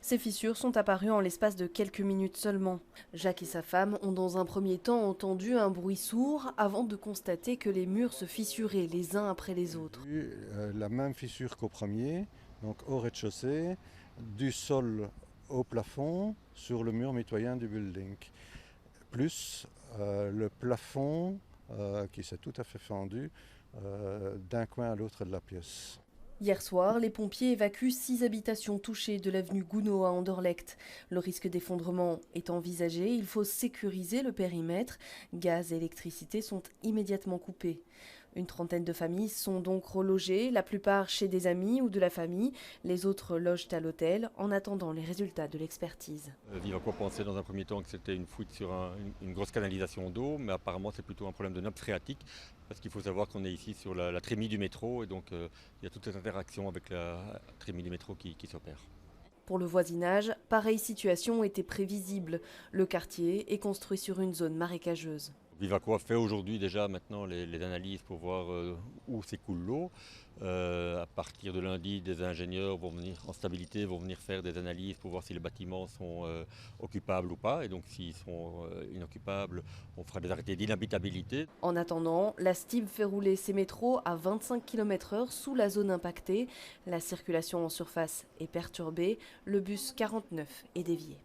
Ces fissures sont apparues en l'espace de quelques minutes seulement. Jacques et sa femme ont dans un premier temps entendu un bruit sourd avant de constater que les murs se fissuraient les uns après les autres. J'ai vu la même fissure qu'au premier, donc au rez-de-chaussée, du sol au plafond sur le mur mitoyen du building. Plus le plafond qui s'est tout à fait fendu d'un coin à l'autre de la pièce. Hier soir, les pompiers évacuent 6 habitations touchées de l'avenue Gounod à Anderlecht. Le risque d'effondrement est envisagé, il faut sécuriser le périmètre. Gaz et électricité sont immédiatement coupés. Une trentaine de familles sont donc relogées, la plupart chez des amis ou de la famille. Les autres logent à l'hôtel en attendant les résultats de l'expertise. Vivaco pensait dans un premier temps que c'était une fuite sur une grosse canalisation d'eau, mais apparemment c'est plutôt un problème de nappe phréatique, parce qu'il faut savoir qu'on est ici sur la trémie du métro, et donc il y a toute cette interaction avec la trémie du métro qui s'opère. Pour le voisinage, pareille situation était prévisible. Le quartier est construit sur une zone marécageuse. Vivaco a fait aujourd'hui déjà maintenant les analyses pour voir où s'écoule l'eau. À partir de lundi, des ingénieurs vont venir en stabilité, vont venir faire des analyses pour voir si les bâtiments sont occupables ou pas. Et donc s'ils sont inoccupables, on fera des arrêtés d'inhabitabilité. En attendant, la STIB fait rouler ses métros à 25 km/h sous la zone impactée. La circulation en surface est perturbée. Le bus 49 est dévié.